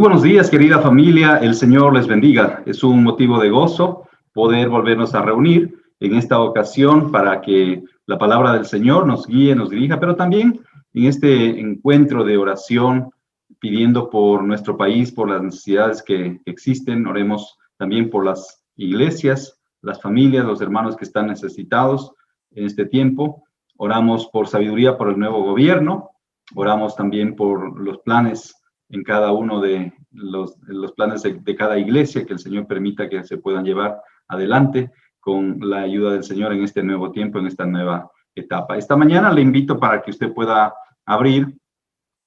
buenos días, querida familia. El Señor les bendiga. Es un motivo de gozo poder volvernos a reunir en esta ocasión para que la palabra del Señor nos guíe, nos dirija, pero también en este encuentro de oración, pidiendo por nuestro país, por las necesidades que existen. Oremos también por las iglesias, las familias, los hermanos que están necesitados en este tiempo. Oramos por sabiduría por el nuevo gobierno. Oramos también por los planes en cada uno de los planes de cada iglesia, que el Señor permita que se puedan llevar adelante con la ayuda del Señor en este nuevo tiempo, en esta nueva etapa. Esta mañana le invito para que usted pueda abrir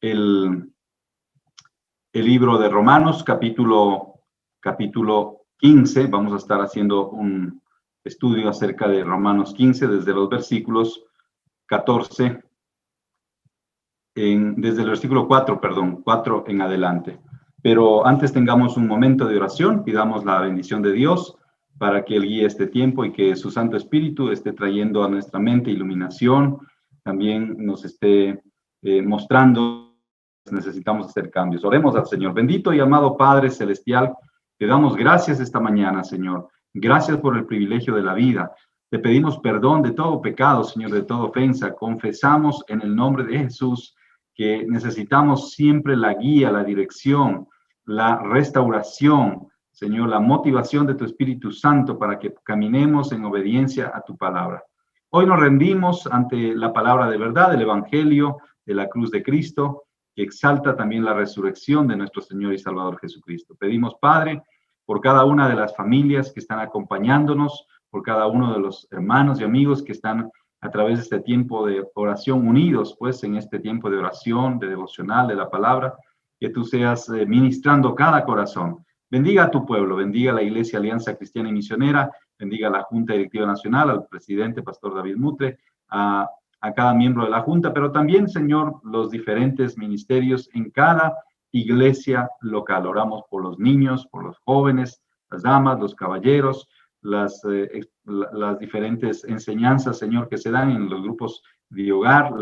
el libro de Romanos, capítulo 15. Vamos a estar haciendo un estudio acerca de Romanos 15, desde los versículos 14, desde el versículo 4 en adelante. Pero antes tengamos un momento de oración, pidamos la bendición de Dios para que Él guíe este tiempo y que su Santo Espíritu esté trayendo a nuestra mente iluminación, también nos esté mostrando que necesitamos hacer cambios. Oremos al Señor. Bendito y amado Padre Celestial, te damos gracias esta mañana, Señor. Gracias por el privilegio de la vida. Te pedimos perdón de todo pecado, Señor, de toda ofensa. Confesamos en el nombre de Jesús que necesitamos siempre la guía, la dirección, la restauración, Señor, la motivación de tu Espíritu Santo para que caminemos en obediencia a tu palabra. Hoy nos rendimos ante la palabra de verdad, el Evangelio de la cruz de Cristo, que exalta también la resurrección de nuestro Señor y Salvador Jesucristo. Pedimos, Padre, por cada una de las familias que están acompañándonos, por cada uno de los hermanos y amigos que están a través de este tiempo de oración unidos, pues en este tiempo de oración, de devocional, de la palabra, que tú seas ministrando cada corazón. Bendiga a tu pueblo, bendiga a la Iglesia Alianza Cristiana y Misionera, bendiga a la Junta Directiva Nacional, al presidente, Pastor David Mutre, a cada miembro de la Junta, pero también, Señor, los diferentes ministerios en cada iglesia local. Oramos por los niños, por los jóvenes, las damas, los caballeros, las diferentes enseñanzas, Señor, que se dan en los grupos de hogar,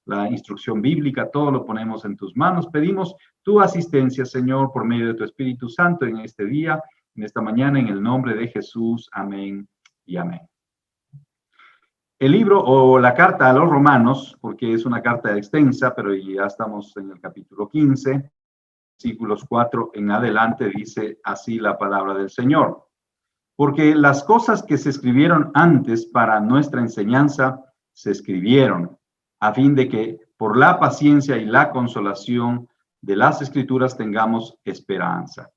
la instrucción bíblica, todo lo ponemos en tus manos. Pedimos tu asistencia, Señor, por medio de tu Espíritu Santo en este día, en esta mañana, en el nombre de Jesús. Amén y amén. El libro o la carta a los Romanos, porque es una carta extensa, pero ya estamos en el capítulo 15, versículos 4 en adelante, dice así la palabra del Señor. Porque las cosas que se escribieron antes para nuestra enseñanza se escribieron, a fin de que por la paciencia y la consolación de las Escrituras tengamos esperanza.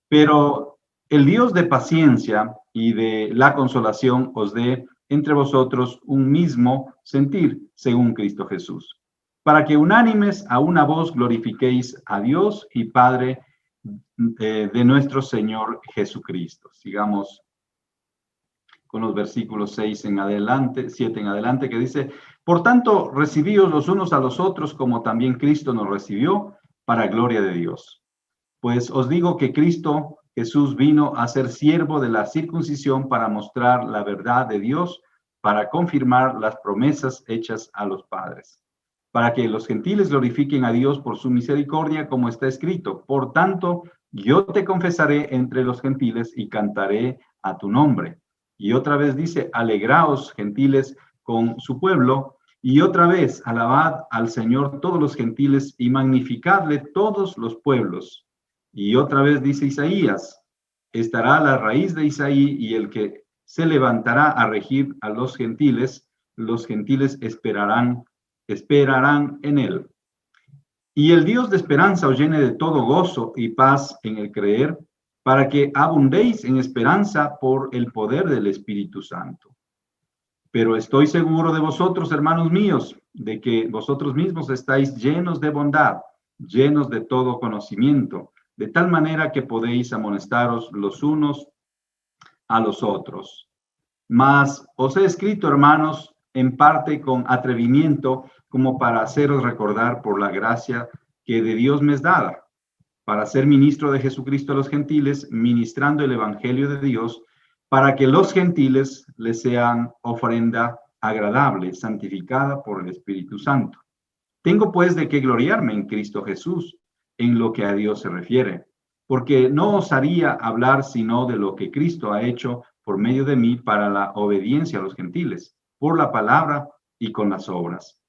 Pero el Dios de paciencia y de la consolación os dé entre vosotros un mismo sentir, según Cristo Jesús, para que unánimes a una voz glorifiquéis a Dios y Padre de nuestro Señor Jesucristo. Sigamos con los versículos 6 en adelante, 7 en adelante, que dice: por tanto, recibíos los unos a los otros como también Cristo nos recibió, para gloria de Dios. Pues os digo que Cristo Jesús vino a ser siervo de la circuncisión para mostrar la verdad de Dios, para confirmar las promesas hechas a los padres, para que los gentiles glorifiquen a Dios por su misericordia, como está escrito: por tanto, yo te confesaré entre los gentiles y cantaré a tu nombre. Y otra vez dice: alegraos, gentiles, con su pueblo. Y otra vez: alabad al Señor todos los gentiles y magnificadle todos los pueblos. Y otra vez dice Isaías: estará la raíz de Isaí y el que se levantará a regir a los gentiles esperarán en él. Y el Dios de esperanza os llene de todo gozo y paz en el creer, para que abundéis en esperanza por el poder del Espíritu Santo. Pero estoy seguro de vosotros, hermanos míos, de que vosotros mismos estáis llenos de bondad, llenos de todo conocimiento, de tal manera que podéis amonestaros los unos a los otros. Mas os he escrito, hermanos, en parte con atrevimiento, como para haceros recordar por la gracia que de Dios me es dada, para ser ministro de Jesucristo a los gentiles, ministrando el evangelio de Dios, para que los gentiles les sean ofrenda agradable, santificada por el Espíritu Santo. Tengo pues de qué gloriarme en Cristo Jesús, en lo que a Dios se refiere, porque no osaría hablar sino de lo que Cristo ha hecho por medio de mí para la obediencia a los gentiles, por la palabra y con las obras,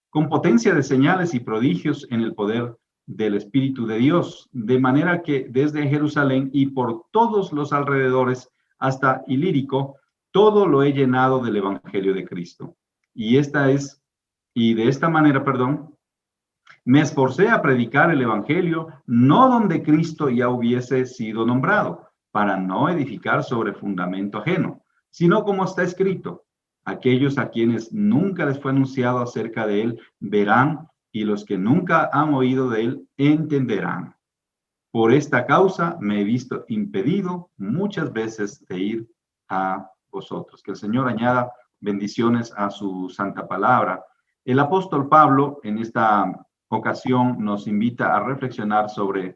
con potencia de señales y prodigios en el poder del Espíritu de Dios, de manera que desde Jerusalén y por todos los alrededores hasta Ilírico, todo lo he llenado del Evangelio de Cristo. Y de esta manera, me esforcé a predicar el Evangelio, no donde Cristo ya hubiese sido nombrado, para no edificar sobre fundamento ajeno, sino como está escrito: aquellos a quienes nunca les fue anunciado acerca de él verán, y los que nunca han oído de él entenderán. Por esta causa me he visto impedido muchas veces de ir a vosotros. Que el Señor añada bendiciones a su santa palabra. El apóstol Pablo en esta ocasión nos invita a reflexionar sobre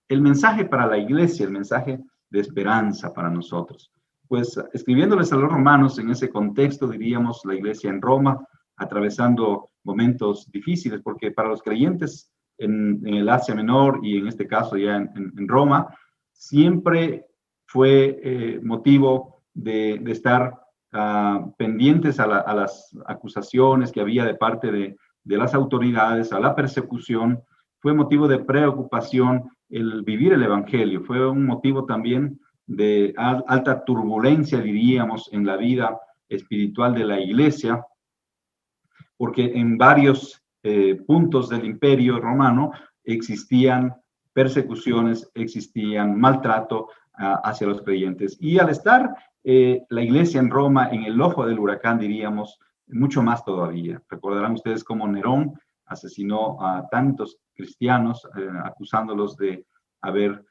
el mensaje para la iglesia, el mensaje de esperanza para nosotros. Pues escribiéndoles a los romanos en ese contexto, diríamos, la iglesia en Roma, atravesando momentos difíciles, porque para los creyentes en el Asia Menor y en este caso ya en Roma, siempre fue motivo de estar pendientes a las acusaciones que había de parte de las autoridades, a la persecución. Fue motivo de preocupación el vivir el Evangelio, fue un motivo también de alta turbulencia, diríamos, en la vida espiritual de la iglesia, porque en varios puntos del Imperio Romano existían persecuciones, existían maltrato hacia los creyentes. Y al estar la iglesia en Roma en el ojo del huracán, diríamos, mucho más todavía. Recordarán ustedes cómo Nerón asesinó a tantos cristianos, acusándolos de haber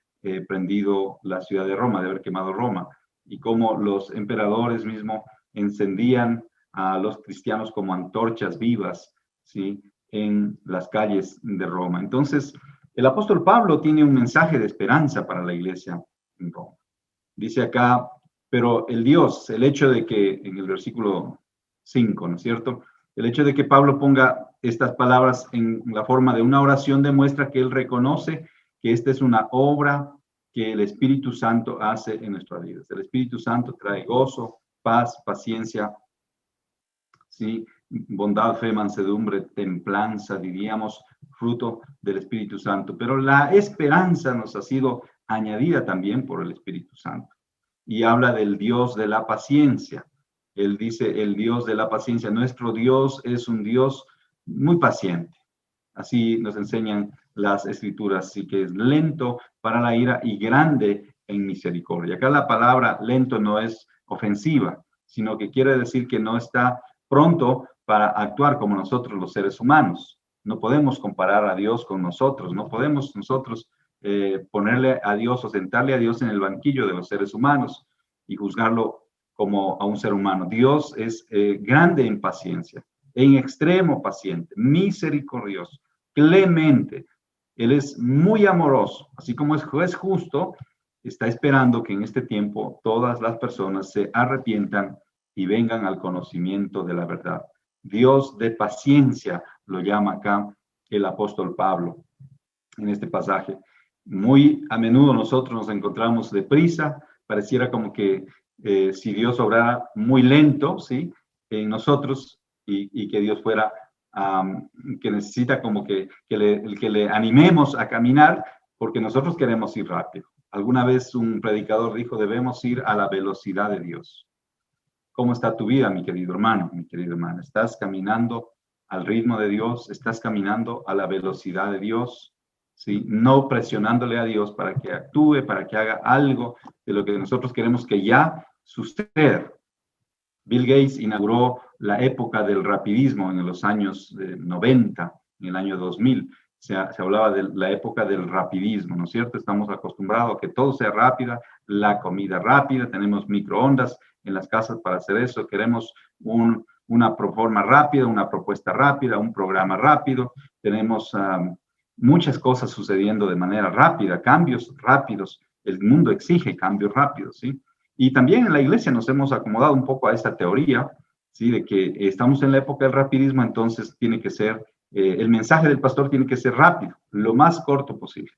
prendido la ciudad de Roma, de haber quemado Roma, y cómo los emperadores mismos encendían a los cristianos como antorchas vivas, ¿sí?, en las calles de Roma. Entonces, el apóstol Pablo tiene un mensaje de esperanza para la iglesia en Roma. Dice acá, pero el hecho de que, en el versículo 5, ¿no es cierto?, el hecho de que Pablo ponga estas palabras en la forma de una oración demuestra que él reconoce que esta es una obra que el Espíritu Santo hace en nuestras vidas. El Espíritu Santo trae gozo, paz, paciencia, ¿sí?, bondad, fe, mansedumbre, templanza, diríamos, fruto del Espíritu Santo. Pero la esperanza nos ha sido añadida también por el Espíritu Santo. Y habla del Dios de la paciencia. Él dice, el Dios de la paciencia. Nuestro Dios es un Dios muy paciente. Así nos enseñan las Escrituras. Así que es lento para la ira y grande en misericordia. Acá la palabra lento no es ofensiva, sino que quiere decir que no está pronto para actuar como nosotros los seres humanos. No podemos comparar a Dios con nosotros, no podemos nosotros ponerle a Dios o sentarle a Dios en el banquillo de los seres humanos y juzgarlo como a un ser humano. Dios es grande en paciencia, en extremo paciente, misericordioso, clemente. Él es muy amoroso, así como es juez justo, está esperando que en este tiempo todas las personas se arrepientan y vengan al conocimiento de la verdad. Dios de paciencia lo llama acá el apóstol Pablo en este pasaje. Muy a menudo nosotros nos encontramos deprisa, pareciera como que si Dios obrara muy lento, ¿sí?, en nosotros y que Dios fuera, que necesita como que le animemos a caminar porque nosotros queremos ir rápido. Alguna vez un predicador dijo, debemos ir a la velocidad de Dios. ¿Cómo está tu vida, mi querido hermano, mi querida hermana? ¿Estás caminando al ritmo de Dios? ¿Estás caminando a la velocidad de Dios? ¿Sí? No presionándole a Dios para que actúe, para que haga algo de lo que nosotros queremos que ya suceda. Bill Gates inauguró la época del rapidismo en los años 90, en el año 2000. Se hablaba de la época del rapidismo, ¿no es cierto? Estamos acostumbrados a que todo sea rápida, la comida rápida, tenemos microondas en las casas para hacer eso, queremos una forma rápida, una propuesta rápida, un programa rápido, tenemos muchas cosas sucediendo de manera rápida, cambios rápidos, el mundo exige cambios rápidos, ¿sí? Y también en la iglesia nos hemos acomodado un poco a esta teoría, ¿sí?, de que estamos en la época del rapidismo, entonces tiene que ser, el mensaje del pastor tiene que ser rápido, lo más corto posible.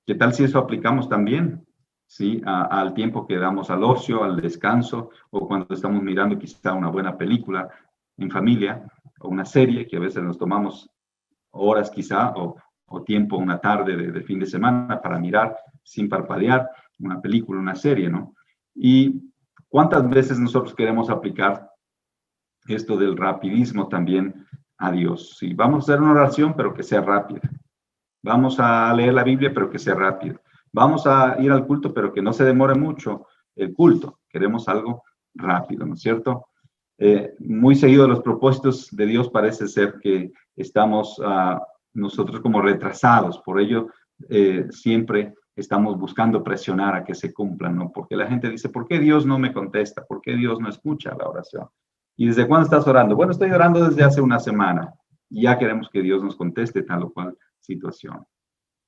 ¿Qué tal si eso aplicamos también? ¿Sí? Al tiempo que damos al ocio, al descanso, o cuando estamos mirando quizá una buena película en familia, o una serie que a veces nos tomamos horas quizá, o tiempo, una tarde de fin de semana para mirar sin parpadear una película, una serie, ¿no? Y cuántas veces nosotros queremos aplicar esto del rapidismo también a Dios. Sí, vamos a hacer una oración, pero que sea rápida. Vamos a leer la Biblia, pero que sea rápido. Vamos a ir al culto, pero que no se demore mucho el culto. Queremos algo rápido, ¿no es cierto? Muy seguido los propósitos de Dios parece ser que estamos nosotros como retrasados. Por ello, siempre estamos buscando presionar a que se cumplan, ¿no? Porque la gente dice, ¿por qué Dios no me contesta? ¿Por qué Dios no escucha la oración? ¿Y desde cuándo estás orando? Bueno, estoy orando desde hace una semana y ya queremos que Dios nos conteste tal o cual situación.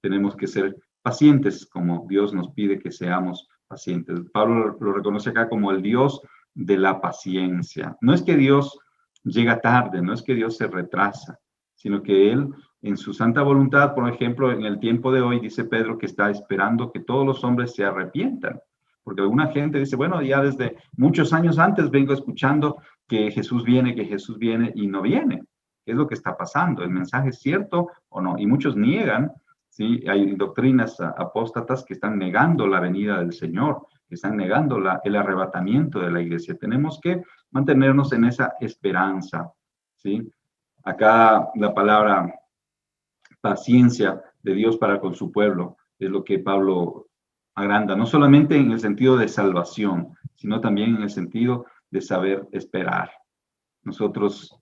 Tenemos que ser pacientes como Dios nos pide que seamos pacientes. Pablo lo reconoce acá como el Dios de la paciencia. No es que Dios llega tarde, no es que Dios se retrasa, sino que Él, en su santa voluntad, por ejemplo, en el tiempo de hoy, dice Pedro que está esperando que todos los hombres se arrepientan. Porque alguna gente dice, bueno, ya desde muchos años antes vengo escuchando que Jesús viene y no viene. ¿Qué es lo que está pasando? ¿El mensaje es cierto o no? Y muchos niegan, ¿sí? Hay doctrinas apóstatas que están negando la venida del Señor, que están negando el arrebatamiento de la iglesia. Tenemos que mantenernos en esa esperanza, ¿sí? Acá la palabra paciencia de Dios para con su pueblo es lo que Pablo agranda, no solamente en el sentido de salvación, sino también en el sentido de saber esperar. Nosotros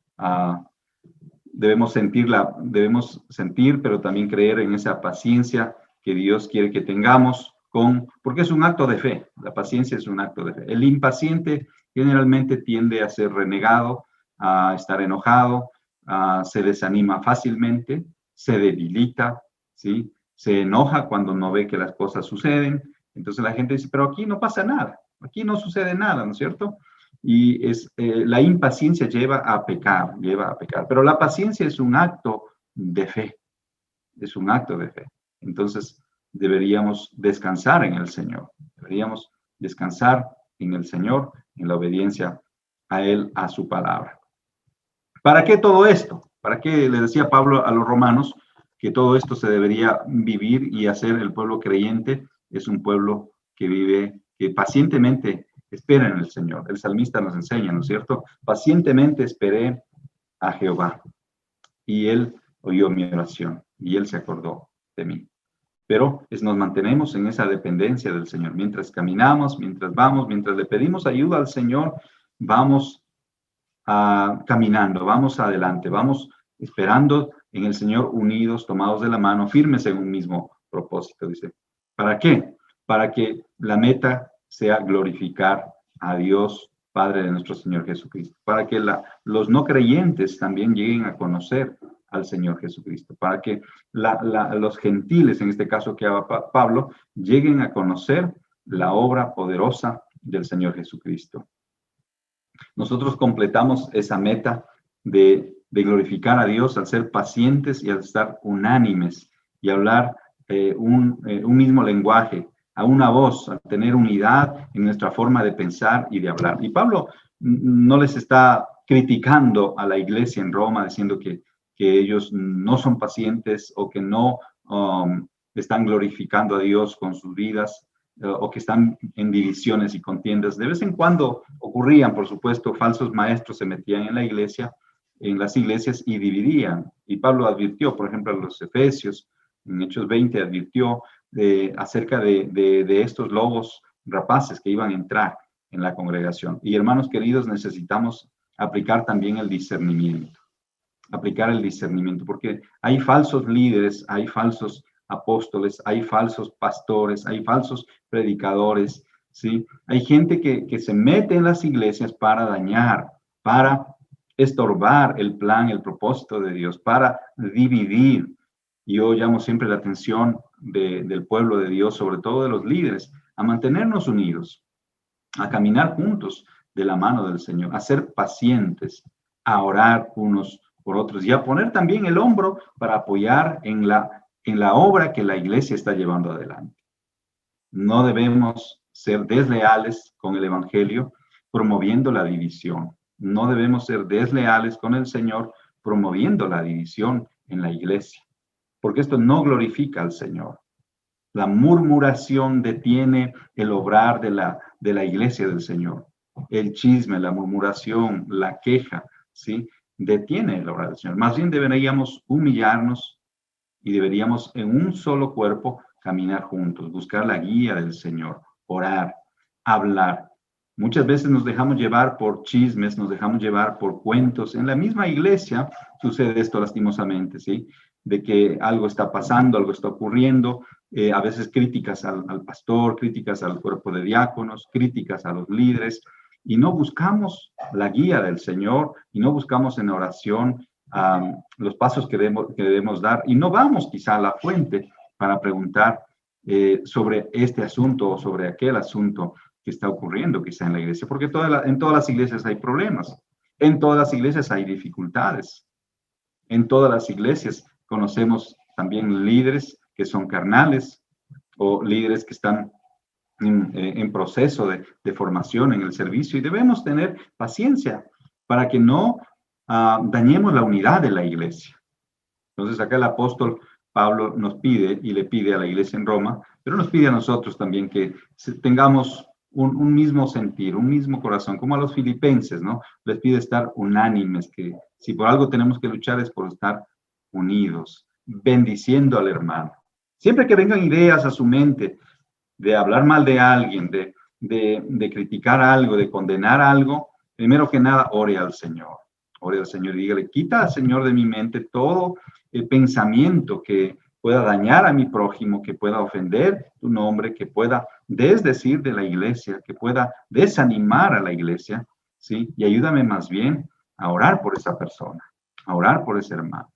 debemos sentir, pero también creer en esa paciencia que Dios quiere que tengamos, porque es un acto de fe. La paciencia es un acto de fe. El impaciente generalmente tiende a ser renegado, a estar enojado, se desanima fácilmente, se debilita, ¿sí? Se enoja cuando no ve que las cosas suceden. Entonces la gente dice, pero aquí no pasa nada, aquí no sucede nada, ¿no es cierto? Y la impaciencia lleva a pecar, pero la paciencia es un acto de fe, es un acto de fe. Entonces deberíamos descansar en el Señor, deberíamos descansar en el Señor, en la obediencia a Él, a su palabra. ¿Para qué todo esto? ¿Para qué le decía Pablo a los romanos que todo esto se debería vivir y hacer? El pueblo creyente es un pueblo que vive, que pacientemente espera en el Señor. El salmista nos enseña, ¿no es cierto? Pacientemente esperé a Jehová y Él oyó mi oración y Él se acordó de mí. Pero nos mantenemos en esa dependencia del Señor. Mientras caminamos, mientras vamos, mientras le pedimos ayuda al Señor, vamos caminando, vamos adelante, vamos esperando en el Señor unidos, tomados de la mano, firmes en un mismo propósito, dice. ¿Para qué? Para que la meta sea glorificar a Dios, Padre de nuestro Señor Jesucristo, para que los no creyentes también lleguen a conocer al Señor Jesucristo, para que los gentiles, en este caso que habla Pablo, lleguen a conocer la obra poderosa del Señor Jesucristo. Nosotros completamos esa meta de glorificar a Dios al ser pacientes y al estar unánimes y hablar un mismo lenguaje, a una voz, a tener unidad en nuestra forma de pensar y de hablar. Y Pablo no les está criticando a la iglesia en Roma diciendo que ellos no son pacientes o que no están glorificando a Dios con sus vidas, o que están en divisiones y contiendas. De vez en cuando ocurrían, por supuesto, falsos maestros se metían en la iglesia, en las iglesias y dividían. Y Pablo advirtió, por ejemplo, a los Efesios, en Hechos 20, advirtió acerca de estos lobos rapaces que iban a entrar en la congregación. Y hermanos queridos, necesitamos aplicar también el discernimiento. Aplicar el discernimiento, porque hay falsos líderes, hay falsos apóstoles, hay falsos pastores, hay falsos predicadores, ¿sí? Hay gente que se mete en las iglesias para dañar, para estorbar el plan, el propósito de Dios, para dividir. Y yo llamo siempre la atención del pueblo de Dios, sobre todo de los líderes, a mantenernos unidos, a caminar juntos de la mano del Señor, a ser pacientes, a orar unos por otros y a poner también el hombro para apoyar en en la obra que la iglesia está llevando adelante. No debemos ser desleales con el evangelio, promoviendo la división. No debemos ser desleales con el Señor, promoviendo la división en la iglesia, porque esto no glorifica al Señor. La murmuración detiene el obrar de la iglesia del Señor. El chisme, la murmuración, la queja, ¿sí? Detiene el obrar del Señor. Más bien deberíamos humillarnos y deberíamos en un solo cuerpo caminar juntos, buscar la guía del Señor, orar, hablar. Muchas veces nos dejamos llevar por chismes, nos dejamos llevar por cuentos. En la misma iglesia sucede esto lastimosamente, ¿sí? De que algo está pasando, algo está ocurriendo, a veces críticas al pastor, críticas al cuerpo de diáconos, críticas a los líderes, y no buscamos la guía del Señor, y no buscamos en oración los pasos que debemos dar, y no vamos quizá a la fuente para preguntar sobre este asunto o sobre aquel asunto que está ocurriendo quizá en la iglesia, porque en todas las iglesias hay problemas, en todas las iglesias hay dificultades, en todas las iglesias conocemos también líderes que son carnales o líderes que están en proceso de formación en el servicio, y debemos tener paciencia para que no dañemos la unidad de la iglesia. Entonces acá el apóstol Pablo nos pide y le pide a la iglesia en Roma, pero nos pide a nosotros también que tengamos un mismo sentir, un mismo corazón, como a los filipenses, ¿no? Les pide estar unánimes, que si por algo tenemos que luchar es por estar unidos, bendiciendo al hermano. Siempre que vengan ideas a su mente de hablar mal de alguien, de criticar algo, de condenar algo, primero que nada, ore al Señor. Ore al Señor y dígale, quita al Señor de mi mente todo el pensamiento que pueda dañar a mi prójimo, que pueda ofender tu nombre, que pueda desdecir de la iglesia, que pueda desanimar a la iglesia, ¿sí? Y ayúdame más bien a orar por esa persona, a orar por ese hermano.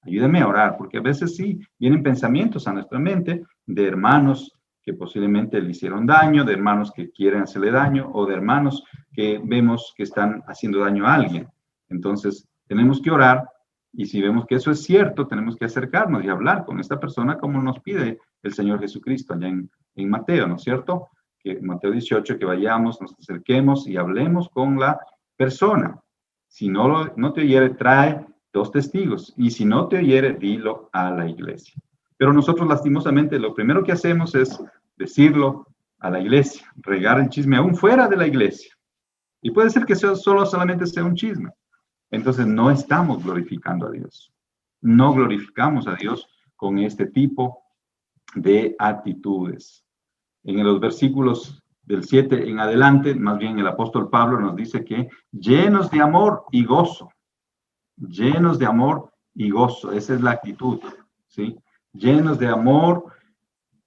Ayúdame a orar, porque a veces sí, vienen pensamientos a nuestra mente de hermanos que posiblemente le hicieron daño, de hermanos que quieren hacerle daño, o de hermanos que vemos que están haciendo daño a alguien. Entonces, tenemos que orar, y si vemos que eso es cierto, tenemos que acercarnos y hablar con esta persona como nos pide el Señor Jesucristo allá en Mateo, ¿no es cierto? Que en Mateo 18, que vayamos, nos acerquemos y hablemos con la persona. Si no te oyere, trae 2 testigos, y si no te oyere, dilo a la iglesia. Pero nosotros lastimosamente lo primero que hacemos es decirlo a la iglesia, regar el chisme aún fuera de la iglesia. Y puede ser que solamente sea un chisme. Entonces no estamos glorificando a Dios. No glorificamos a Dios con este tipo de actitudes. En los versículos del 7 en adelante, más bien el apóstol Pablo nos dice que llenos de amor y gozo, llenos de amor y gozo, esa es la actitud, ¿sí? Llenos de amor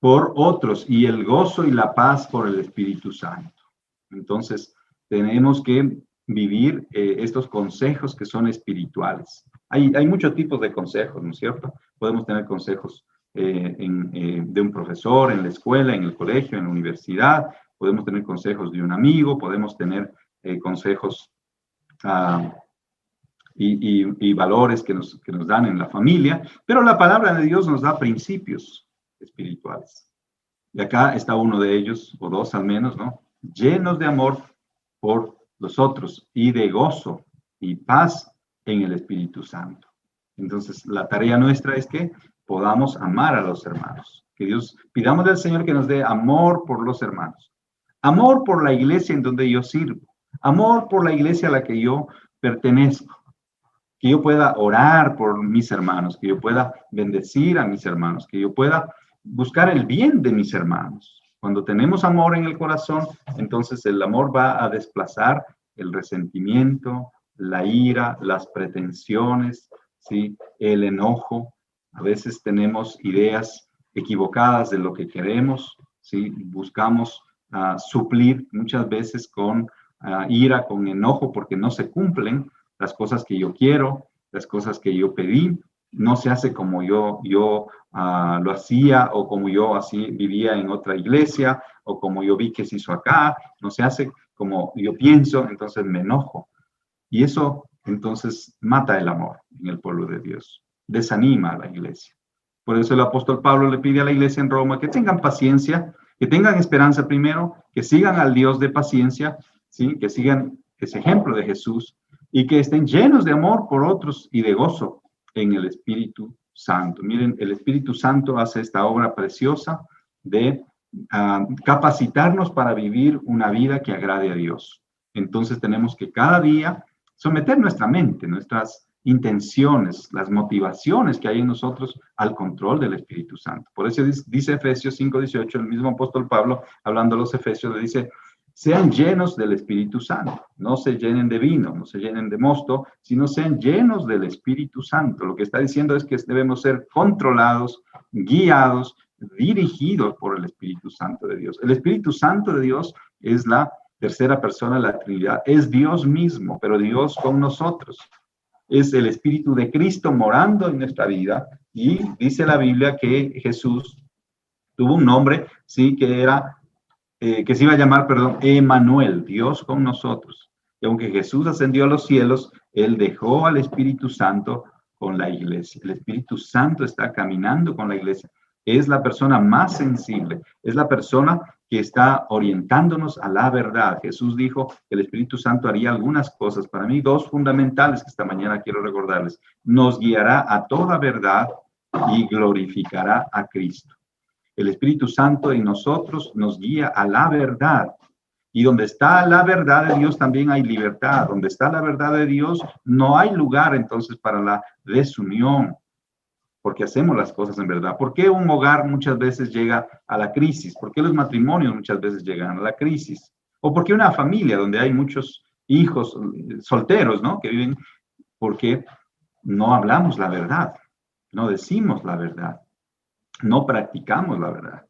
por otros y el gozo y la paz por el Espíritu Santo. Entonces, tenemos que vivir estos consejos que son espirituales. Hay muchos tipos de consejos, ¿no es cierto? Podemos tener consejos de un profesor en la escuela, en el colegio, en la universidad, podemos tener consejos de un amigo, podemos tener consejos y valores que nos dan en la familia, pero la palabra de Dios nos da principios espirituales. Y acá está uno de ellos, o 2 al menos, ¿no? Llenos de amor por los otros y de gozo y paz en el Espíritu Santo. Entonces, la tarea nuestra es que podamos amar a los hermanos. Que Dios, pidamos al Señor que nos dé amor por los hermanos, amor por la iglesia en donde yo sirvo, amor por la iglesia a la que yo pertenezco, que yo pueda orar por mis hermanos, que yo pueda bendecir a mis hermanos, que yo pueda buscar el bien de mis hermanos. Cuando tenemos amor en el corazón, entonces el amor va a desplazar el resentimiento, la ira, las pretensiones, ¿sí? El enojo. A veces tenemos ideas equivocadas de lo que queremos, ¿sí? Buscamos suplir muchas veces con ira, con enojo, porque no se cumplen las cosas que yo quiero, las cosas que yo pedí, no se hace como yo lo hacía, o como yo así vivía en otra iglesia, o como yo vi que se hizo acá, no se hace como yo pienso, entonces me enojo. Y eso entonces mata el amor en el pueblo de Dios, desanima a la iglesia. Por eso el apóstol Pablo le pide a la iglesia en Roma que tengan paciencia, que tengan esperanza primero, que sigan al Dios de paciencia, ¿sí? Que sigan ese ejemplo de Jesús y que estén llenos de amor por otros y de gozo en el Espíritu Santo. Miren, el Espíritu Santo hace esta obra preciosa de capacitarnos para vivir una vida que agrade a Dios. Entonces tenemos que cada día someter nuestra mente, nuestras intenciones, las motivaciones que hay en nosotros al control del Espíritu Santo. Por eso dice Efesios 5:18, el mismo apóstol Pablo, hablando a los Efesios, le dice, sean llenos del Espíritu Santo, no se llenen de vino, no se llenen de mosto, sino sean llenos del Espíritu Santo. Lo que está diciendo es que debemos ser controlados, guiados, dirigidos por el Espíritu Santo de Dios. El Espíritu Santo de Dios es la tercera persona de la Trinidad, es Dios mismo, pero Dios con nosotros. Es el Espíritu de Cristo morando en nuestra vida, y dice la Biblia que Jesús tuvo un nombre, sí, que se iba a llamar, perdón, Emmanuel, Dios con nosotros. Y aunque Jesús ascendió a los cielos, Él dejó al Espíritu Santo con la iglesia. El Espíritu Santo está caminando con la iglesia. Es la persona más sensible, es la persona que está orientándonos a la verdad. Jesús dijo que el Espíritu Santo haría algunas cosas. Para mí, dos fundamentales que esta mañana quiero recordarles. Nos guiará a toda verdad y glorificará a Cristo. El Espíritu Santo en nosotros nos guía a la verdad. Y donde está la verdad de Dios también hay libertad. Donde está la verdad de Dios no hay lugar entonces para la desunión, porque hacemos las cosas en verdad. ¿Por qué un hogar muchas veces llega a la crisis? ¿Por qué los matrimonios muchas veces llegan a la crisis? ¿O por qué una familia donde hay muchos hijos solteros, ¿no? Que viven, porque no hablamos la verdad, no decimos la verdad, no practicamos la verdad.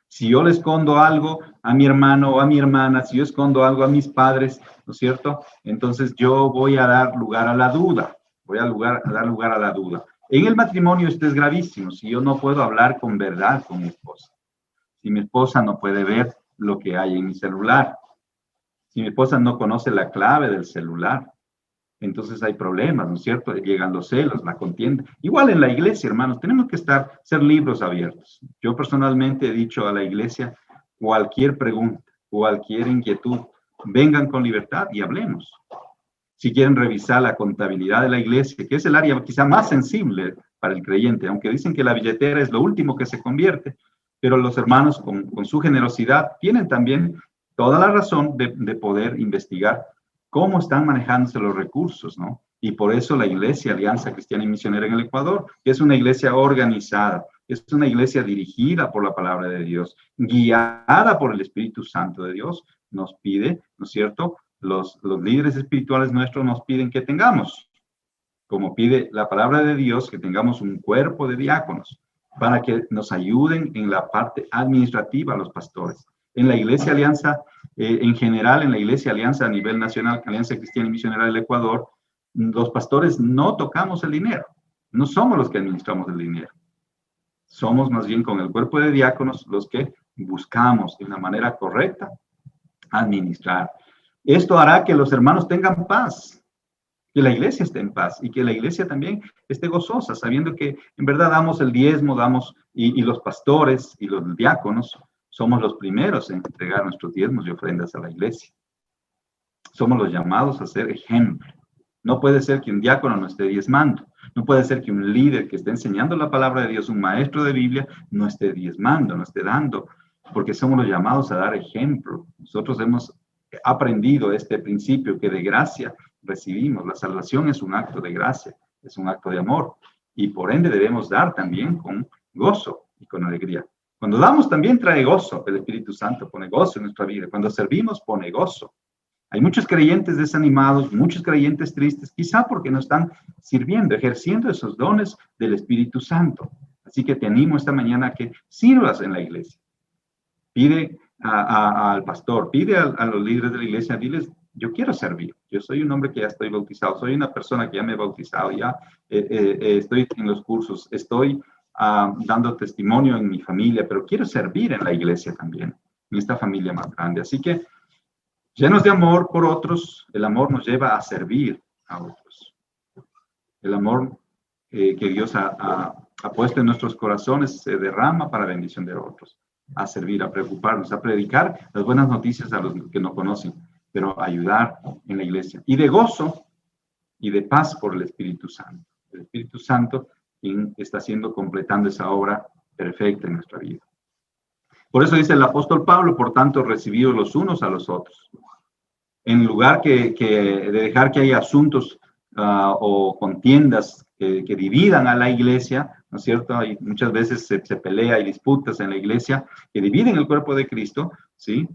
Si yo le escondo algo a mi hermano o a mi hermana, si yo escondo algo a mis padres, ¿no es cierto? Entonces yo voy a dar lugar a la duda, voy a dar lugar a la duda. En el matrimonio esto es gravísimo, si yo no puedo hablar con verdad con mi esposa, si mi esposa no puede ver lo que hay en mi celular, si mi esposa no conoce la clave del celular, entonces hay problemas, ¿no es cierto? Llegan los celos, la contienda. Igual en la iglesia, hermanos, tenemos que ser libros abiertos. Yo personalmente he dicho a la iglesia, cualquier pregunta, cualquier inquietud, vengan con libertad y hablemos. Si quieren revisar la contabilidad de la iglesia, que es el área quizá más sensible para el creyente, aunque dicen que la billetera es lo último que se convierte, pero los hermanos con su generosidad tienen también toda la razón de poder investigar cómo están manejándose los recursos, ¿no? Y por eso la Iglesia Alianza Cristiana y Misionera en el Ecuador, que es una iglesia organizada, es una iglesia dirigida por la palabra de Dios, guiada por el Espíritu Santo de Dios, nos pide, ¿no es cierto? Los líderes espirituales nuestros nos piden que tengamos, como pide la palabra de Dios, que tengamos un cuerpo de diáconos para que nos ayuden en la parte administrativa los pastores. En la Iglesia Alianza, en general, en la Iglesia Alianza a nivel nacional, Alianza Cristiana y Misionera del Ecuador, los pastores no tocamos el dinero, no somos los que administramos el dinero. Somos más bien con el cuerpo de diáconos los que buscamos de una manera correcta administrar. Esto hará que los hermanos tengan paz, que la iglesia esté en paz y que la iglesia también esté gozosa, sabiendo que en verdad damos el diezmo, y los pastores y los diáconos somos los primeros en entregar nuestros diezmos y ofrendas a la iglesia. Somos los llamados a ser ejemplo. No puede ser que un diácono no esté diezmando. No puede ser que un líder que esté enseñando la palabra de Dios, un maestro de Biblia, no esté diezmando, no esté dando, porque somos los llamados a dar ejemplo. Nosotros hemos aprendido este principio que de gracia recibimos. La salvación es un acto de gracia, es un acto de amor, y por ende debemos dar también con gozo y con alegría. Cuando damos también trae gozo, el Espíritu Santo pone gozo en nuestra vida. Cuando servimos pone gozo. Hay muchos creyentes desanimados, muchos creyentes tristes, quizá porque no están sirviendo, ejerciendo esos dones del Espíritu Santo. Así que te animo esta mañana a que sirvas en la iglesia. Pide al pastor, pide a los líderes de la iglesia, diles, yo quiero servir. Yo soy un hombre que ya estoy bautizado, soy una persona que ya me he bautizado, ya estoy en los cursos, estoy dando testimonio en mi familia, pero quiero servir en la iglesia también, en esta familia más grande. Así que, llenos de amor por otros, el amor nos lleva a servir a otros. El amor que Dios ha ha puesto en nuestros corazones se derrama para bendición de otros, a servir, a preocuparnos, a predicar las buenas noticias a los que no conocen, pero a ayudar en la iglesia. Y de gozo y de paz por el Espíritu Santo. El Espíritu Santo quien está completando esa obra perfecta en nuestra vida. Por eso dice el apóstol Pablo, por tanto, recibidos los unos a los otros. En lugar de dejar que haya asuntos o contiendas que dividan a la iglesia, ¿no es cierto? Hay, muchas veces se pelea y disputas en la iglesia que dividen el cuerpo de Cristo, ¿sí?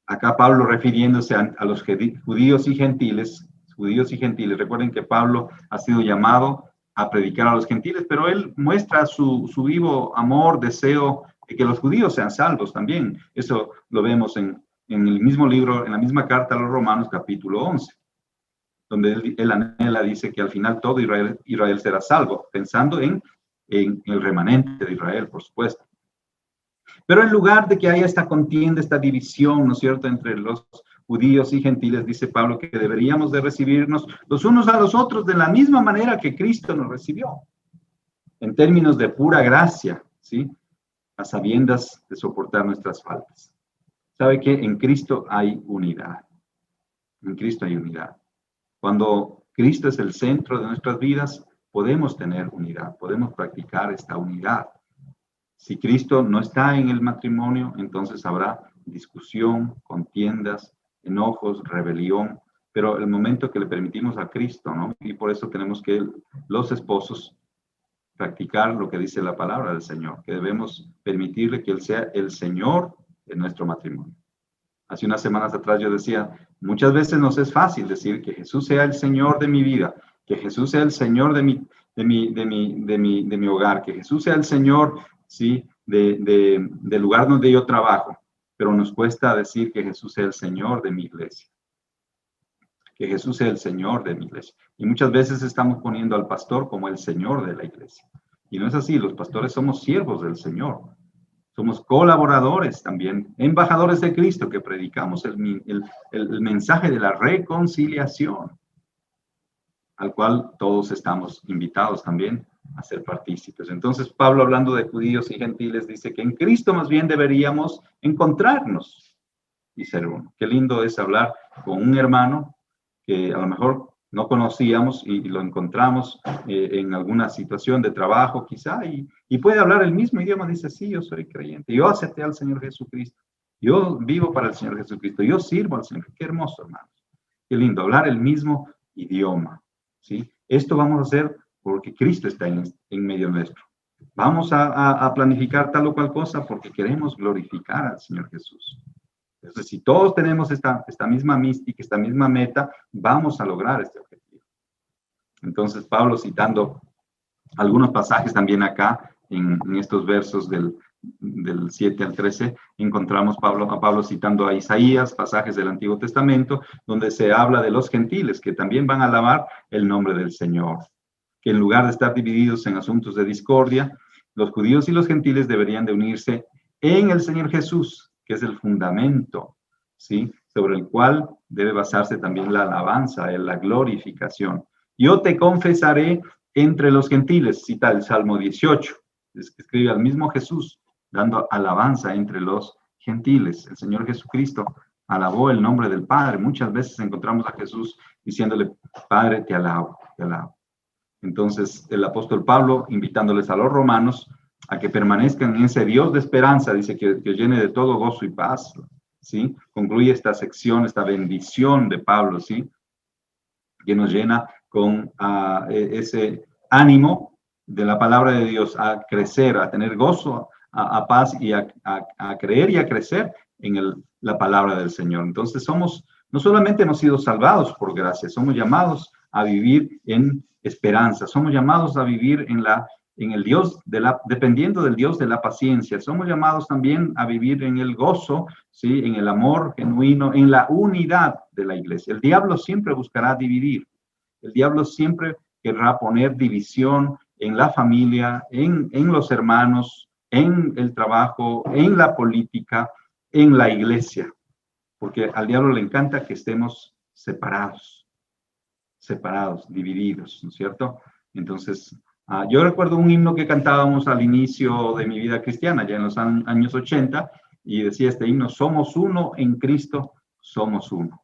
Acá Pablo refiriéndose a los judíos y gentiles, recuerden que Pablo ha sido llamado a predicar a los gentiles, pero él muestra su vivo amor, deseo de que los judíos sean salvos también. Eso lo vemos en el mismo libro, en la misma carta a los Romanos, capítulo 11, donde él anhela, dice que al final todo Israel será salvo, pensando en el remanente de Israel, por supuesto. Pero en lugar de que haya esta contienda, esta división, ¿no es cierto?, entre los judíos y gentiles, dice Pablo que deberíamos de recibirnos los unos a los otros de la misma manera que Cristo nos recibió, en términos de pura gracia, ¿sí?, a sabiendas de soportar nuestras faltas. ¿Sabe qué? En Cristo hay unidad. En Cristo hay unidad. Cuando Cristo es el centro de nuestras vidas, podemos tener unidad, podemos practicar esta unidad. Si Cristo no está en el matrimonio, entonces habrá discusión, contiendas, enojos, rebelión, pero el momento que le permitimos a Cristo, ¿no? Y por eso tenemos que los esposos practicar lo que dice la palabra del Señor, que debemos permitirle que Él sea el Señor de nuestro matrimonio. Hace unas semanas atrás yo decía, muchas veces nos es fácil decir que Jesús sea el Señor de mi vida, que Jesús sea el Señor de mi hogar, que Jesús sea el Señor, sí, del lugar donde yo trabajo, pero nos cuesta decir que Jesús sea el Señor de mi iglesia, que Jesús sea el Señor de mi iglesia. Y muchas veces estamos poniendo al pastor como el Señor de la iglesia. Y no es así, los pastores somos siervos del Señor. Somos colaboradores también, embajadores de Cristo que predicamos el mensaje de la reconciliación, al cual todos estamos invitados también a ser partícipes. Entonces, Pablo, hablando de judíos y gentiles, dice que en Cristo más bien deberíamos encontrarnos y ser uno. Qué lindo es hablar con un hermano que a lo mejor no conocíamos y lo encontramos en alguna situación de trabajo quizá y puede hablar el mismo idioma, dice, sí, yo soy creyente, yo acepté al Señor Jesucristo, yo vivo para el Señor Jesucristo, yo sirvo al Señor. Qué hermoso, hermanos. Qué lindo, hablar el mismo idioma, ¿sí? Esto vamos a hacer porque Cristo está en medio nuestro. Vamos a planificar tal o cual cosa porque queremos glorificar al Señor Jesús. Entonces, si todos tenemos esta misma mística, esta misma meta, vamos a lograr este objetivo. Entonces, Pablo, citando algunos pasajes también acá, en estos versos del 7 al 13, encontramos a Pablo citando a Isaías, pasajes del Antiguo Testamento, donde se habla de los gentiles, que también van a alabar el nombre del Señor. Que en lugar de estar divididos en asuntos de discordia, los judíos y los gentiles deberían de unirse en el Señor Jesús, que es el fundamento, ¿sí?, sobre el cual debe basarse también la alabanza, la glorificación. Yo te confesaré entre los gentiles, cita el Salmo 18, escribe al mismo Jesús, dando alabanza entre los gentiles. El Señor Jesucristo alabó el nombre del Padre. Muchas veces encontramos a Jesús diciéndole, Padre, te alabo, te alabo. Entonces, el apóstol Pablo, invitándoles a los romanos a que permanezcan en ese Dios de esperanza, dice que llene de todo gozo y paz, ¿sí? Concluye esta sección, esta bendición de Pablo, ¿sí?, que nos llena con ese ánimo de la palabra de Dios a crecer, a tener gozo, a paz y a creer y a crecer en la palabra del Señor. Entonces no solamente hemos sido salvados por gracia, somos llamados a vivir en esperanza, somos llamados a vivir en el Dios dependiendo del Dios de la paciencia, somos llamados también a vivir en el gozo, ¿sí?, en el amor genuino, en la unidad de la iglesia. El diablo siempre buscará dividir, el diablo siempre querrá poner división en la familia, en los hermanos, en el trabajo, en la política, en la iglesia, porque al diablo le encanta que estemos separados, divididos, ¿no es cierto? Entonces, Yo recuerdo un himno que cantábamos al inicio de mi vida cristiana, ya en los años 80, y decía este himno: somos uno en Cristo, somos uno.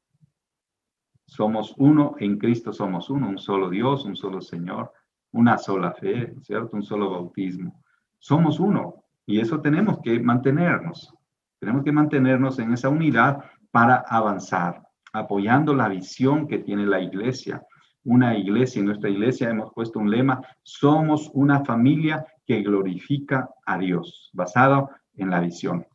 Somos uno en Cristo, somos uno, un solo Dios, un solo Señor, una sola fe, ¿cierto? Un solo bautismo. Somos uno, y eso tenemos que mantenernos. Tenemos que mantenernos en esa unidad para avanzar, apoyando la visión que tiene la iglesia. Una iglesia, en nuestra iglesia hemos puesto un lema: somos una familia que glorifica a Dios, basado en la visión.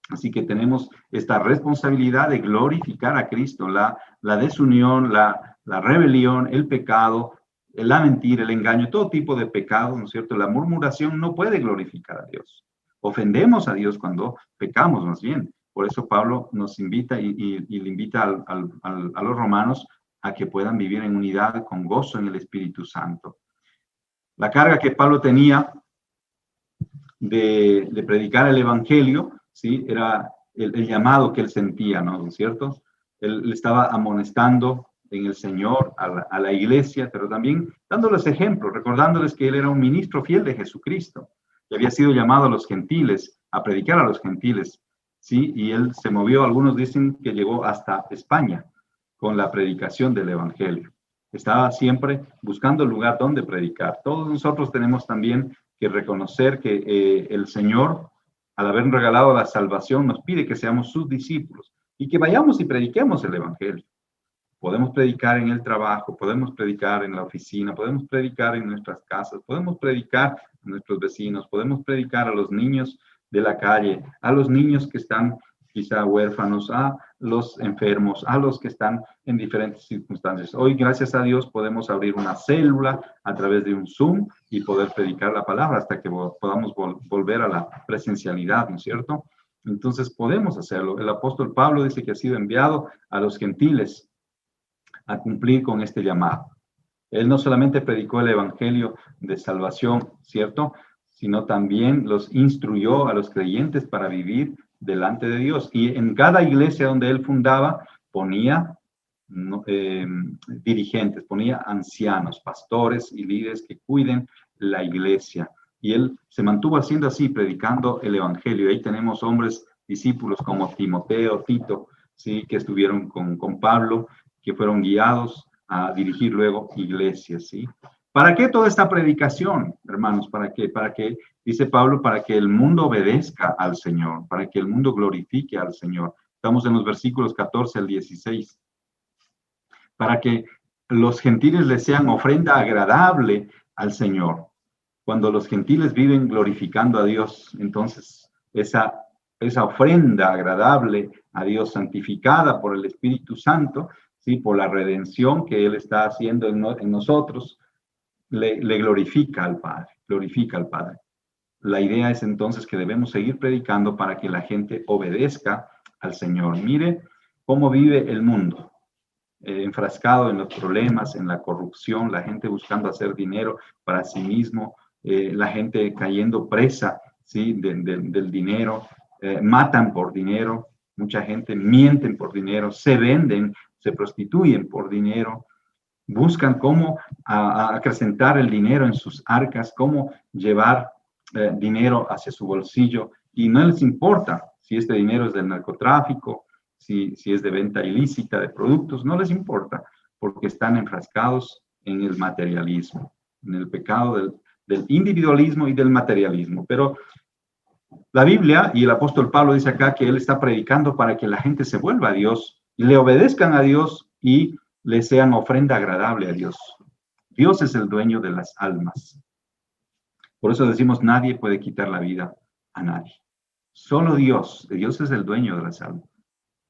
Así que tenemos esta responsabilidad de glorificar a Cristo. La desunión, la rebelión, el pecado, la mentira, el engaño, todo tipo de pecado, ¿no es cierto? La murmuración no puede glorificar a Dios. Ofendemos a Dios cuando pecamos, más bien. Por eso Pablo nos invita y le invita a los romanos a que puedan vivir en unidad, con gozo en el Espíritu Santo. La carga que Pablo tenía de predicar el Evangelio, ¿sí? Era el llamado que él sentía, ¿no es cierto? Él estaba amonestando en el Señor a la iglesia, pero también dándoles ejemplos, recordándoles que él era un ministro fiel de Jesucristo, que había sido llamado a los gentiles, a predicar a los gentiles, ¿sí? Y él se movió, algunos dicen que llegó hasta España con la predicación del Evangelio. Estaba siempre buscando el lugar donde predicar. Todos nosotros tenemos también que reconocer que el Señor, al haber regalado la salvación, nos pide que seamos sus discípulos y que vayamos y prediquemos el Evangelio. Podemos predicar en el trabajo, podemos predicar en la oficina, podemos predicar en nuestras casas, podemos predicar a nuestros vecinos, podemos predicar a los niños de la calle, a los niños que están quizá huérfanos, a los enfermos, a los que están en diferentes circunstancias. Hoy, gracias a Dios, podemos abrir una célula a través de un Zoom y poder predicar la palabra hasta que podamos volver a la presencialidad, ¿no es cierto? Entonces podemos hacerlo. El apóstol Pablo dice que ha sido enviado a los gentiles a cumplir con este llamado. Él no solamente predicó el evangelio de salvación, ¿cierto? Sino también los instruyó a los creyentes para vivir delante de Dios. Y en cada iglesia donde él fundaba, ponía dirigentes, ponía ancianos, pastores y líderes que cuiden la iglesia. Y él se mantuvo haciendo así, predicando el evangelio. Ahí tenemos hombres, discípulos como Timoteo, Tito, ¿sí? Que estuvieron con Pablo, que fueron guiados a dirigir luego iglesias, ¿sí? ¿Para qué toda esta predicación, hermanos? ¿Para qué? Para que, dice Pablo, para que el mundo obedezca al Señor, para que el mundo glorifique al Señor. Estamos en los versículos 14 al 16. Para que los gentiles le sean ofrenda agradable al Señor. Cuando los gentiles viven glorificando a Dios, entonces esa ofrenda agradable a Dios, santificada por el Espíritu Santo, ¿sí? Por la redención que Él está haciendo en nosotros, le glorifica al Padre, glorifica al Padre. La idea es entonces que debemos seguir predicando para que la gente obedezca al Señor. Mire cómo vive el mundo, enfrascado en los problemas, en la corrupción, la gente buscando hacer dinero para sí mismo, la gente cayendo presa, ¿sí? del dinero, matan por dinero, mucha gente mienten por dinero, se venden, se prostituyen por dinero, buscan cómo acrecentar el dinero en sus arcas, cómo llevar dinero hacia su bolsillo, y no les importa si este dinero es del narcotráfico, si es de venta ilícita de productos, no les importa, porque están enfrascados en el materialismo, en el pecado del individualismo y del materialismo. Pero la Biblia y el apóstol Pablo dice acá que él está predicando para que la gente se vuelva a Dios y le obedezcan a Dios y le sean ofrenda agradable a Dios. Dios es el dueño de las almas. Por eso decimos, nadie puede quitar la vida a nadie. Solo Dios. Dios es el dueño de las almas.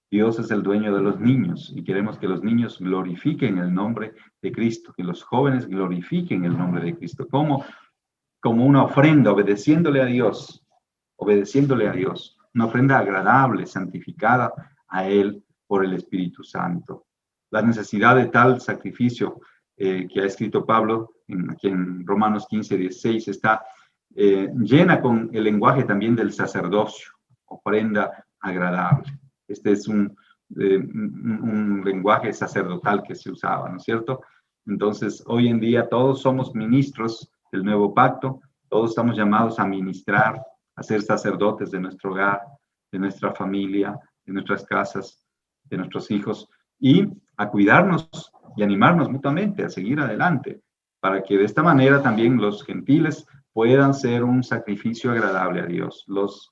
Dios es el dueño de los niños y queremos que los niños glorifiquen el nombre de Cristo, que los jóvenes glorifiquen el nombre de Cristo, como una ofrenda, obedeciéndole a Dios, una ofrenda agradable, santificada a Él por el Espíritu Santo. La necesidad de tal sacrificio que ha escrito Pablo aquí en Romanos 15, 16 está llena con el lenguaje también del sacerdocio, ofrenda agradable. Este es un lenguaje sacerdotal que se usaba, ¿no es cierto? Entonces, hoy en día todos somos ministros del nuevo pacto. Todos estamos llamados a ministrar, a ser sacerdotes de nuestro hogar, de nuestra familia, de nuestras casas, de nuestros hijos, y a cuidarnos y animarnos mutuamente a seguir adelante, para que de esta manera también los gentiles puedan ser un sacrificio agradable a Dios. Los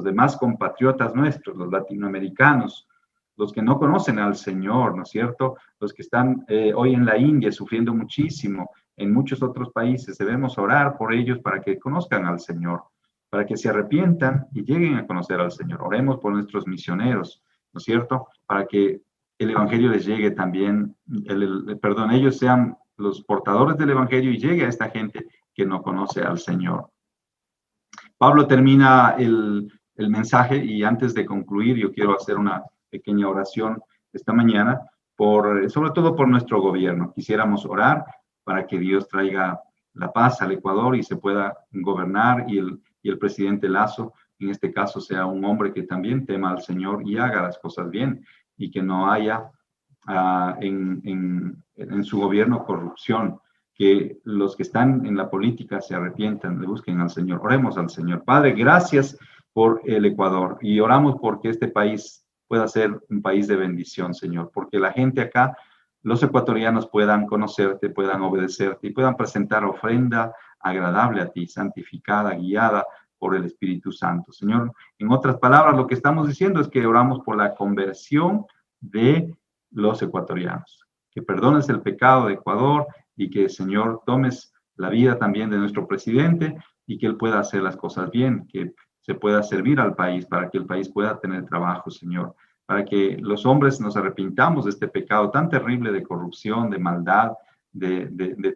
demás compatriotas nuestros, los latinoamericanos, los que no conocen al Señor, ¿no es cierto? Los que están hoy en la India sufriendo muchísimo, en muchos otros países, debemos orar por ellos para que conozcan al Señor, para que se arrepientan y lleguen a conocer al Señor. Oremos por nuestros misioneros, ¿no es cierto? Para que el Evangelio les llegue también, ellos sean los portadores del Evangelio y llegue a esta gente que no conoce al Señor. Pablo termina el mensaje, y antes de concluir yo quiero hacer una pequeña oración esta mañana, sobre todo por nuestro gobierno. Quisiéramos orar para que Dios traiga la paz al Ecuador y se pueda gobernar, y el presidente Lasso, en este caso, sea un hombre que también tema al Señor y haga las cosas bien, y que no haya en su gobierno corrupción, que los que están en la política se arrepientan, le busquen al Señor. Oremos al Señor. Padre, gracias por el Ecuador, y oramos porque este país pueda ser un país de bendición, Señor, porque la gente acá, los ecuatorianos, puedan conocerte, puedan obedecerte y puedan presentar ofrenda agradable a ti, santificada, guiada por el Espíritu Santo. Señor, en otras palabras, lo que estamos diciendo es que oramos por la conversión de los ecuatorianos, que perdones el pecado de Ecuador, y que, Señor, tomes la vida también de nuestro presidente, y que él pueda hacer las cosas bien, que se pueda servir al país, para que el país pueda tener trabajo, Señor, para que los hombres nos arrepintamos de este pecado tan terrible de corrupción, de maldad, de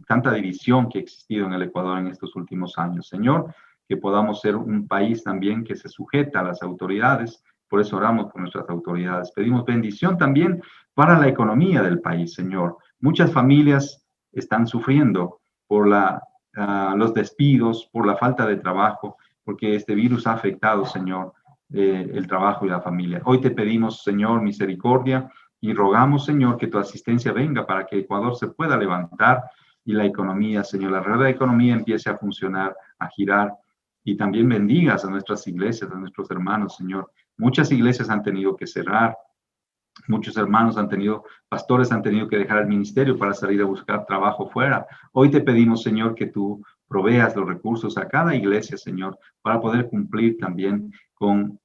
tanta división que ha existido en el Ecuador en estos últimos años. Señor, que podamos ser un país también que se sujeta a las autoridades. Por eso oramos por nuestras autoridades. Pedimos bendición también para la economía del país, Señor. Muchas familias están sufriendo por los despidos, por la falta de trabajo, porque este virus ha afectado, Señor, el trabajo y la familia. Hoy te pedimos, Señor, misericordia, y rogamos, Señor, que tu asistencia venga para que Ecuador se pueda levantar, y la economía, Señor, la rueda de economía empiece a funcionar, a girar, y también bendigas a nuestras iglesias, a nuestros hermanos, Señor. Muchas iglesias han tenido que cerrar, muchos hermanos pastores han tenido que dejar el ministerio para salir a buscar trabajo fuera. Hoy te pedimos, Señor, que tú proveas los recursos a cada iglesia, Señor, para poder cumplir también con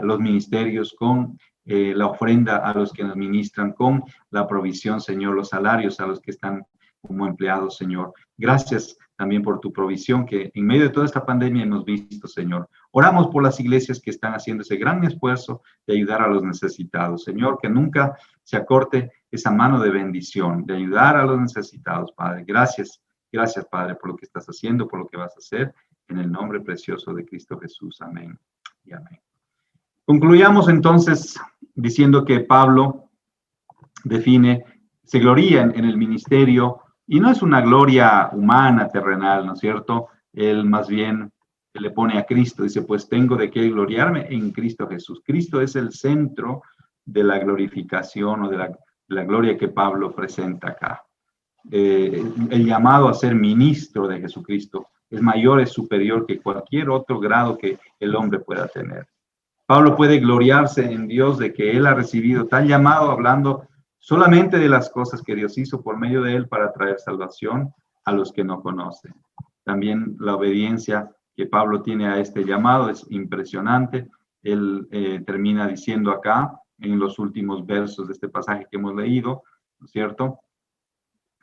los ministerios, con la ofrenda a los que nos ministran, con la provisión, Señor, los salarios a los que están como empleados, Señor. Gracias también por tu provisión que en medio de toda esta pandemia hemos visto, Señor. Oramos por las iglesias que están haciendo ese gran esfuerzo de ayudar a los necesitados, Señor, que nunca se acorte esa mano de bendición, de ayudar a los necesitados, Padre. Gracias, gracias, Padre, por lo que estás haciendo, por lo que vas a hacer, en el nombre precioso de Cristo Jesús. Amén y amén. Concluyamos entonces diciendo que Pablo se gloría en el ministerio, y no es una gloria humana, terrenal, ¿no es cierto? Él más bien le pone a Cristo, dice, pues tengo de qué gloriarme en Cristo Jesús. Cristo es el centro de la glorificación, o de la gloria que Pablo presenta acá. El llamado a ser ministro de Jesucristo es mayor, es superior que cualquier otro grado que el hombre pueda tener. Pablo puede gloriarse en Dios de que él ha recibido tal llamado, hablando solamente de las cosas que Dios hizo por medio de él para traer salvación a los que no conocen. También la obediencia que Pablo tiene a este llamado es impresionante. Él termina diciendo acá, en los últimos versos de este pasaje que hemos leído, ¿no es cierto?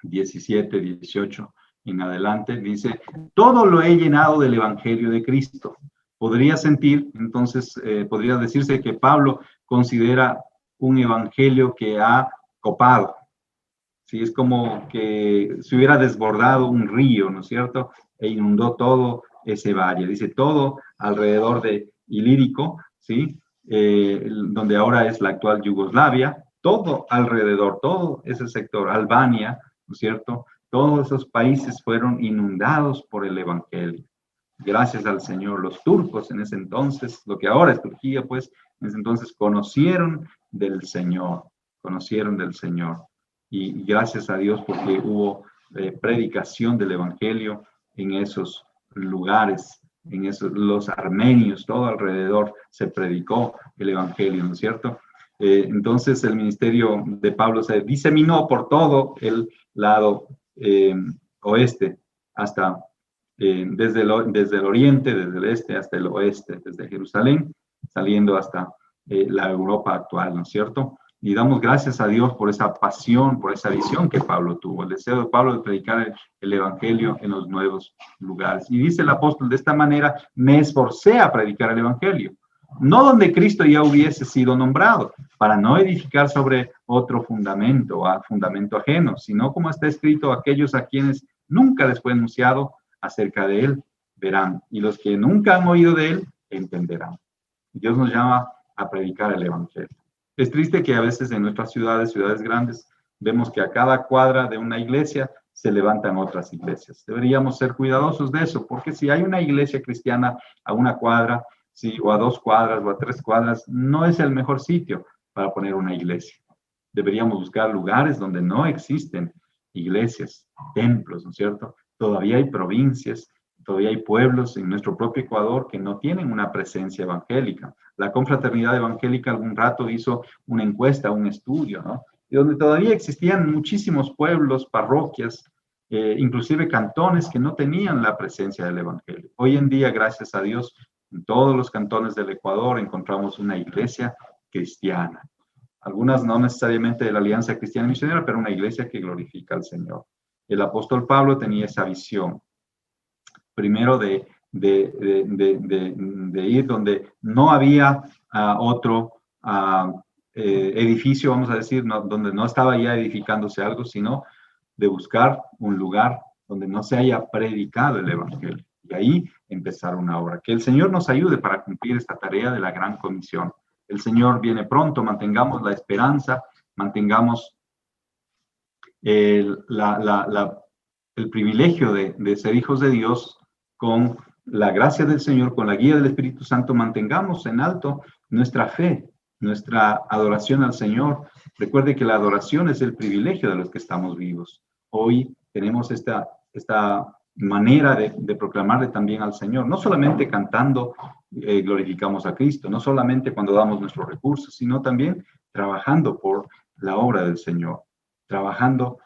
17, 18 en adelante, dice, todo lo he llenado del Evangelio de Cristo. Podría decirse que Pablo considera un evangelio que ha copado. ¿Sí? Es como que se hubiera desbordado un río, ¿no es cierto? E inundó todo ese valle. Dice todo alrededor de Ilírico, ¿sí? Donde ahora es la actual Yugoslavia, todo alrededor, todo ese sector, Albania, ¿no es cierto? Todos esos países fueron inundados por el evangelio. Gracias al Señor, los turcos en ese entonces, lo que ahora es Turquía, pues, en ese entonces conocieron del Señor, y gracias a Dios porque hubo predicación del Evangelio en esos lugares, en esos, los armenios, todo alrededor se predicó el Evangelio, ¿no es cierto? Entonces el ministerio de Pablo se diseminó por todo el lado oeste, hasta desde el oriente, desde el este hasta el oeste, desde Jerusalén, saliendo hasta la Europa actual, ¿no es cierto? Y damos gracias a Dios por esa pasión, por esa visión que Pablo tuvo, el deseo de Pablo de predicar el Evangelio en los nuevos lugares. Y dice el apóstol, de esta manera me esforcé a predicar el Evangelio, no donde Cristo ya hubiese sido nombrado, para no edificar sobre otro fundamento, a fundamento ajeno, sino como está escrito, aquellos a quienes nunca les fue anunciado acerca de él, verán, y los que nunca han oído de él, entenderán. Dios nos llama a predicar el Evangelio. Es triste que a veces en nuestras ciudades, ciudades grandes, vemos que a cada cuadra de una iglesia se levantan otras iglesias. Deberíamos ser cuidadosos de eso, porque si hay una iglesia cristiana a una cuadra, sí, o a 2 cuadras o a 3 cuadras, no es el mejor sitio para poner una iglesia. Deberíamos buscar lugares donde no existen iglesias, templos, ¿no es cierto? Todavía hay provincias, todavía hay pueblos en nuestro propio Ecuador que no tienen una presencia evangélica. La Confraternidad Evangélica algún rato hizo una encuesta, un estudio, ¿no? Y donde todavía existían muchísimos pueblos, parroquias, inclusive cantones que no tenían la presencia del Evangelio. Hoy en día, gracias a Dios, en todos los cantones del Ecuador encontramos una iglesia cristiana. Algunas no necesariamente de la Alianza Cristiana Misionera, pero una iglesia que glorifica al Señor. El apóstol Pablo tenía esa visión, primero de ir donde no había otro edificio, vamos a decir, donde no estaba ya edificándose algo, sino de buscar un lugar donde no se haya predicado el Evangelio. Y ahí empezar una obra. Que el Señor nos ayude para cumplir esta tarea de la gran comisión. El Señor viene pronto, mantengamos la esperanza, mantengamos el privilegio de ser hijos de Dios con la gracia del Señor, con la guía del Espíritu Santo, mantengamos en alto nuestra fe, nuestra adoración al Señor. Recuerde que la adoración es el privilegio de los que estamos vivos. Hoy tenemos esta manera de proclamarle también al Señor, no solamente cantando glorificamos a Cristo, no solamente cuando damos nuestros recursos, sino también trabajando por la obra del Señor, trabajando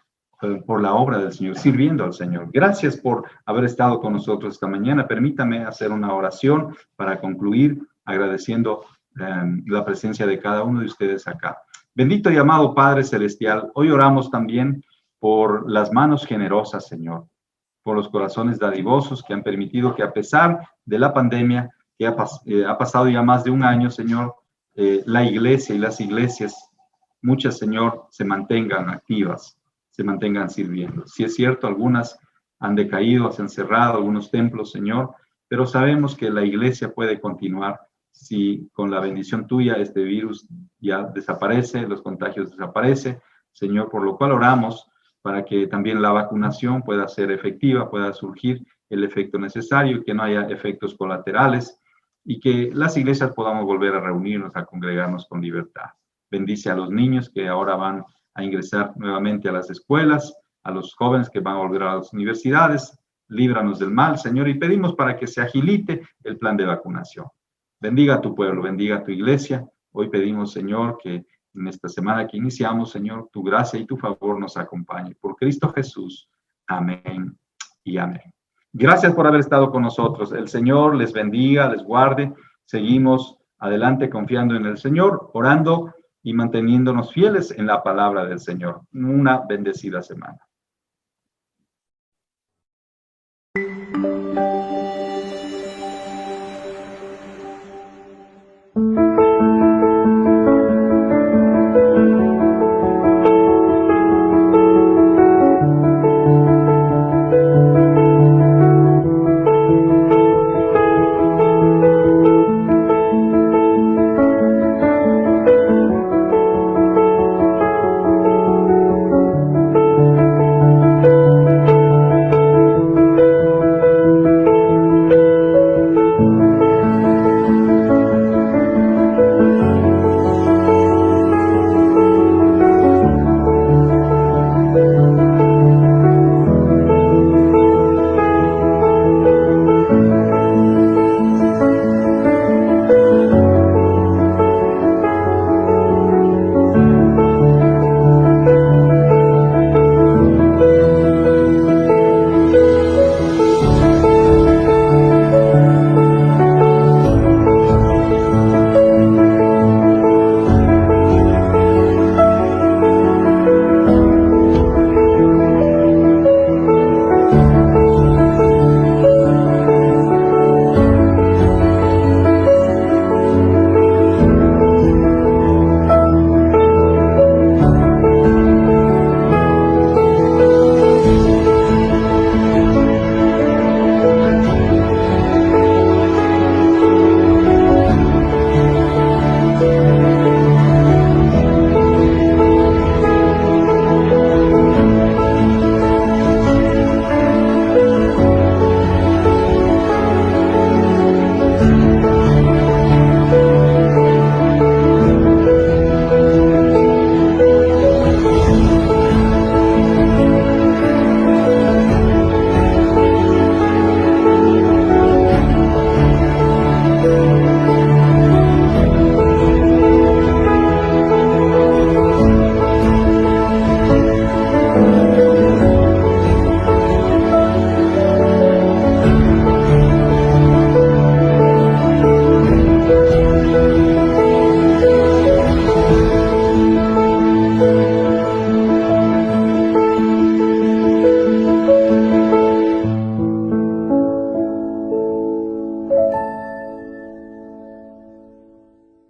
por la obra del Señor, sirviendo al Señor. Gracias por haber estado con nosotros esta mañana. Permítame hacer una oración para concluir agradeciendo la presencia de cada uno de ustedes acá. Bendito y amado Padre Celestial, hoy oramos también por las manos generosas, Señor, por los corazones dadivosos que han permitido que a pesar de la pandemia, que ha pasado ya más de un año, Señor, la iglesia y las iglesias, muchas, Señor, se mantengan activas, se mantengan sirviendo. Si es cierto, algunas han decaído, se han cerrado algunos templos, Señor, pero sabemos que la iglesia puede continuar si con la bendición tuya este virus ya desaparece, los contagios desaparecen, Señor, por lo cual oramos para que también la vacunación pueda ser efectiva, pueda surgir el efecto necesario, que no haya efectos colaterales y que las iglesias podamos volver a reunirnos, a congregarnos con libertad. Bendice a los niños que ahora van a ingresar nuevamente a las escuelas, a los jóvenes que van a volver a las universidades. Líbranos del mal, Señor, y pedimos para que se agilite el plan de vacunación. Bendiga a tu pueblo, bendiga a tu iglesia. Hoy pedimos, Señor, que en esta semana que iniciamos, Señor, tu gracia y tu favor nos acompañe. Por Cristo Jesús. Amén y amén. Gracias por haber estado con nosotros. El Señor les bendiga, les guarde. Seguimos adelante confiando en el Señor, orando y manteniéndonos fieles en la palabra del Señor. Una bendecida semana.